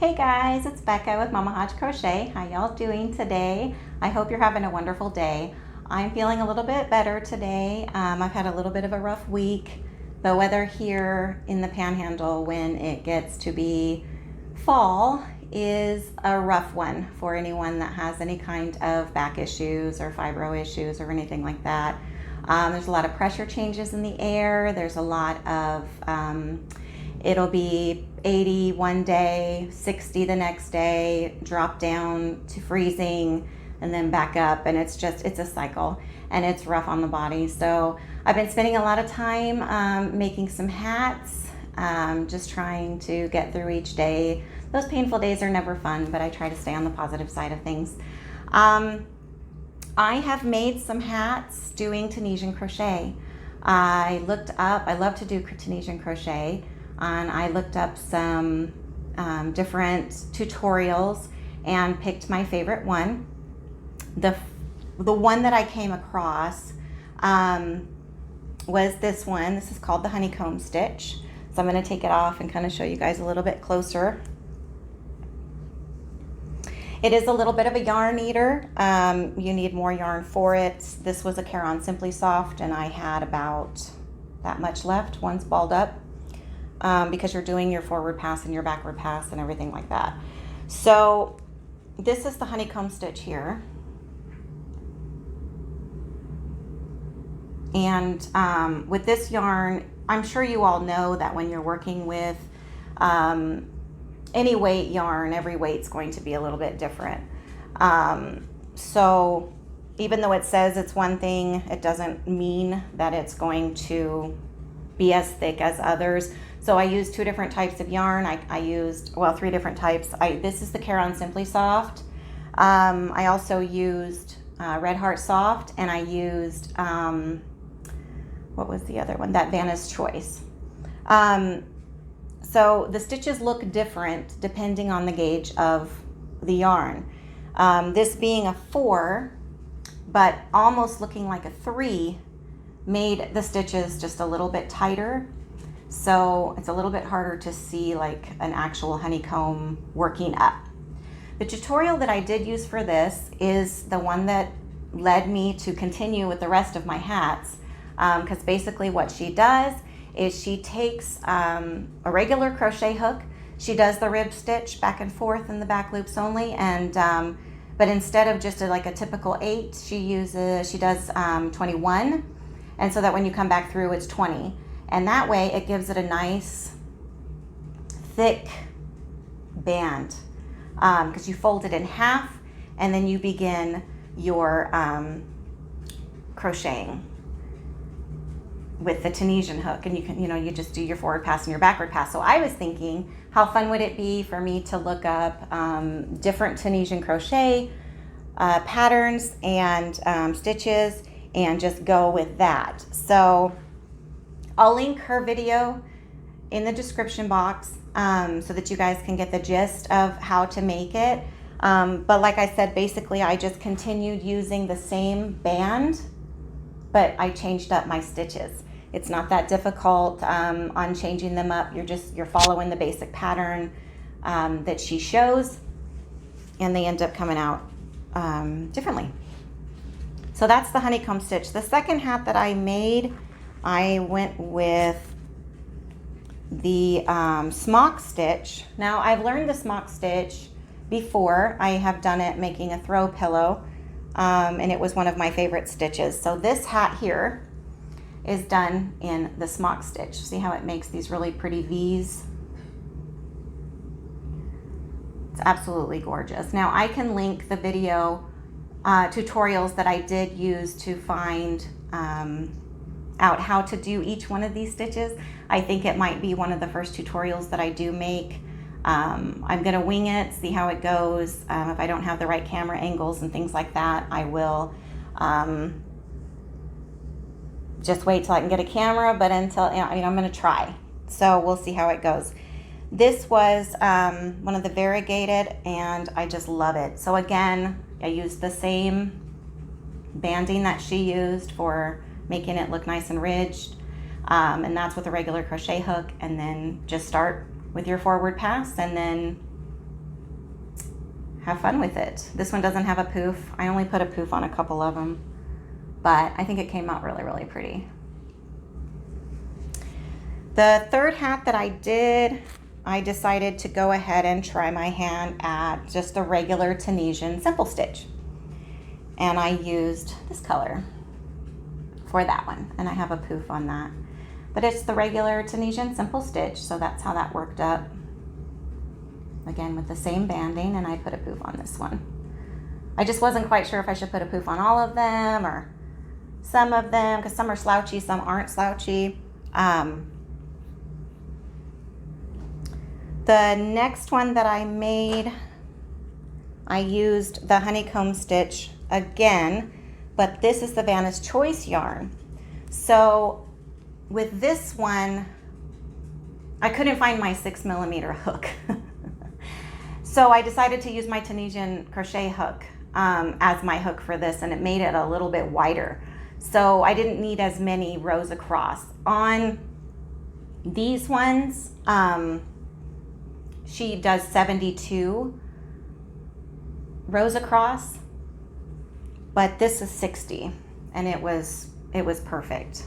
Hey guys, it's Becca with Mama Hodge Crochet. How y'all doing today? I hope you're having a wonderful day. I'm feeling a little bit better today. I've had a little bit of a rough week. The weather here in the Panhandle when it gets to be fall is a rough one for anyone that has any kind of back issues or fibro issues or anything like that. There's a lot of pressure changes in the air. There's a lot of it'll be 80 one day, 60 the next day, drop down to freezing, and then back up. And it's a cycle, and it's rough on the body. So I've been spending a lot of time making some hats, just trying to get through each day. Those painful days are never fun, but I try to stay on the positive side of things. I have made some hats doing Tunisian crochet. I love to do Tunisian crochet. And I looked up some different tutorials and picked my favorite one. The one that I came across was this one. This is called the Honeycomb Stitch. So I'm going to take it off and kind of show you guys a little bit closer. It is a little bit of a yarn eater. You need more yarn for it. This was a Caron Simply Soft, and I had about that much left. One's balled up. Because you're doing your forward pass and your backward pass and everything like that. So this is the honeycomb stitch here. And with this yarn, I'm sure you all know that when you're working with any weight yarn, every weight's going to be a little bit different. So even though it says it's one thing, it doesn't mean that it's going to be as thick as others. So I used two different types of yarn. I used, well, three different types. This is the Caron Simply Soft. I also used Red Heart Soft, and I used, what was the other one? That Vanna's Choice. So the stitches look different depending on the gauge of the yarn. This being a 4, but almost looking like a 3, made the stitches just a little bit tighter. So it's a little bit harder to see like an actual honeycomb working up. The tutorial that I did use for this is the one that led me to continue with the rest of my hats. Because basically what she does is she takes a regular crochet hook. She does the rib stitch back and forth in the back loops only. And but instead of just like a typical 8, she does 21. And so that when you come back through, it's 20. And that way it gives it a nice thick band, because you fold it in half and then you begin your crocheting with the Tunisian hook, and you just do your forward pass and your backward pass. So I was thinking, how fun would it be for me to look up different Tunisian crochet patterns and stitches and just go with that. So I'll link her video in the description box so that you guys can get the gist of how to make it. But like I said, basically I just continued using the same band, but I changed up my stitches. It's not that difficult on changing them up. You're following the basic pattern that she shows, and they end up coming out differently. So that's the honeycomb stitch. The second hat that I made, I went with the Smock Stitch. Now I've learned the Smock Stitch before. I have done it making a throw pillow, and it was one of my favorite stitches. So this hat here is done in the Smock Stitch. See how it makes these really pretty V's? It's absolutely gorgeous. Now I can link the video tutorials that I did use to find out how to do each one of these stitches. I think it might be one of the first tutorials that I do make. I'm gonna wing it, see how it goes. If I don't have the right camera angles and things like that, I will just wait till I can get a camera, but until, I'm gonna try. So we'll see how it goes. This was one of the variegated, and I just love it. So again, I used the same banding that she used for making it look nice and ridged, and that's with a regular crochet hook. And then just start with your forward pass and then have fun with it. This one doesn't have a poof. I only put a poof on a couple of them, but I think it came out really, really pretty. The third hat that I did, I decided to go ahead and try my hand at just a regular Tunisian Simple Stitch. And I used this color for that one, and I have a poof on that. But it's the regular Tunisian Simple Stitch, so that's how that worked up. Again, with the same banding, and I put a poof on this one. I just wasn't quite sure if I should put a poof on all of them or some of them, because some are slouchy, some aren't slouchy. The next one that I made, I used the Honeycomb Stitch again, but this is the Vanna's Choice yarn. So with this one, I couldn't find my 6mm hook. So I decided to use my Tunisian crochet hook as my hook for this, and it made it a little bit wider. So I didn't need as many rows across. On these ones, she does 72 rows across, but this is 60, and it was perfect.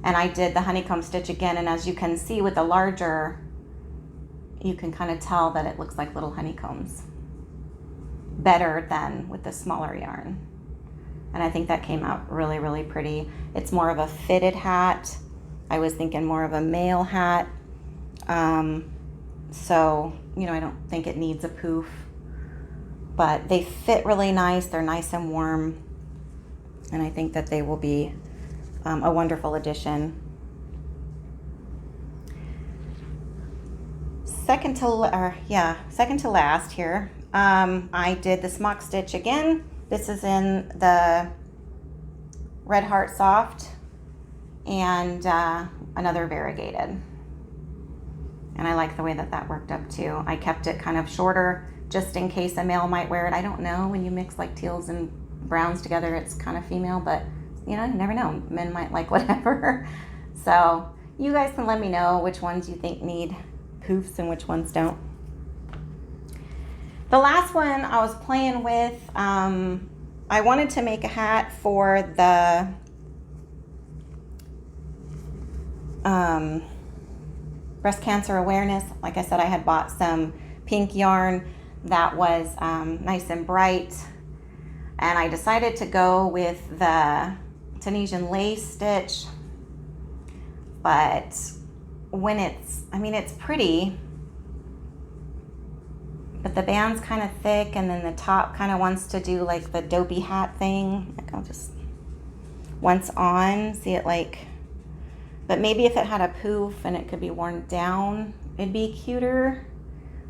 And I did the Honeycomb Stitch again, and as you can see with the larger, you can kind of tell that it looks like little honeycombs better than with the smaller yarn. And I think that came out really, really pretty. It's more of a fitted hat. I was thinking more of a male hat. So, you know, I don't think it needs a poof, but they fit really nice. They're nice and warm, and I think that they will be a wonderful addition. Second to last here, I did the Smock Stitch again. This is in the Red Heart Soft and another variegated. And I like the way that that worked up too. I kept it kind of shorter just in case a male might wear it. I don't know, when you mix like teals and browns together, it's kind of female, but you know, you never know. Men might like whatever. So you guys can let me know which ones you think need poofs and which ones don't. The last one I was playing with, I wanted to make a hat for the breast cancer awareness. Like I said, I had bought some pink yarn that was nice and bright, and I decided to go with the Tunisian lace stitch. But when it's pretty, but the band's kind of thick, and then the top kind of wants to do like the dopey hat thing. Like I'll just, once on, see it like, but maybe if it had a poof and it could be worn down, it'd be cuter.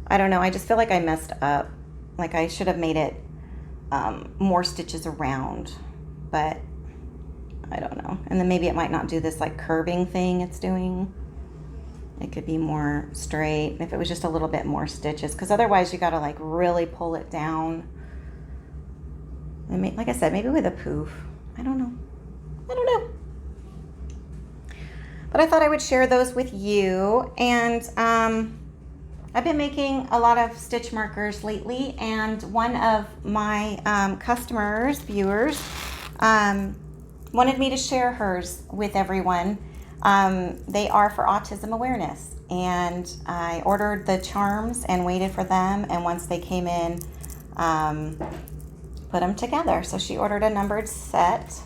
I don't know, I just feel like I messed up. Like I should have made it more stitches around, but I don't know. And then maybe it might not do this like curving thing it's doing. It could be more straight if it was just a little bit more stitches, because otherwise you got to like really pull it down. And like I said, maybe with a poof. I don't know. But I thought I would share those with you. And I've been making a lot of stitch markers lately, and one of my viewers, wanted me to share hers with everyone. They are for autism awareness, and I ordered the charms and waited for them, and once they came in, put them together. So she ordered a numbered set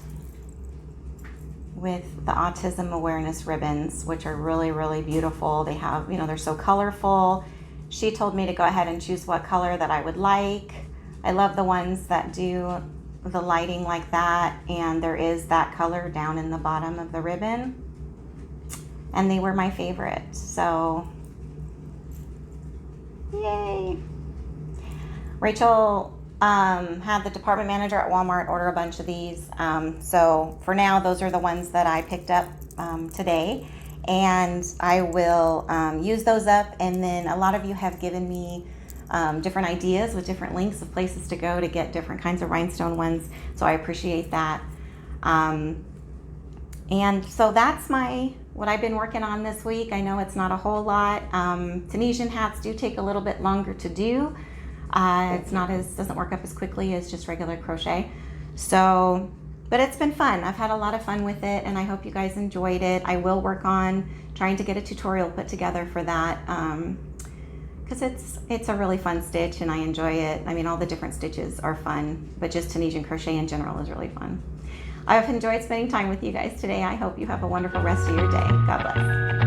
with the autism awareness ribbons, which are really, really beautiful. They have, you know, they're so colorful. She told me to go ahead and choose what color that I would like. I love the ones that do the lighting like that, and there is that color down in the bottom of the ribbon, and they were my favorite. So yay. Rachel had the department manager at Walmart order a bunch of these, so for now those are the ones that I picked up today, and I will use those up. And then a lot of you have given me different ideas with different links of places to go to get different kinds of rhinestone ones, so I appreciate that. And so that's what I've been working on this week. I know it's not a whole lot. Tunisian hats do take a little bit longer to do, Doesn't work up as quickly as just regular crochet. So, but it's been fun. I've had a lot of fun with it, and I hope you guys enjoyed it. I will work on trying to get a tutorial put together for that, because it's a really fun stitch and I enjoy it. I mean, all the different stitches are fun, but just Tunisian crochet in general is really fun. I've enjoyed spending time with you guys today. I hope you have a wonderful rest of your day. God bless.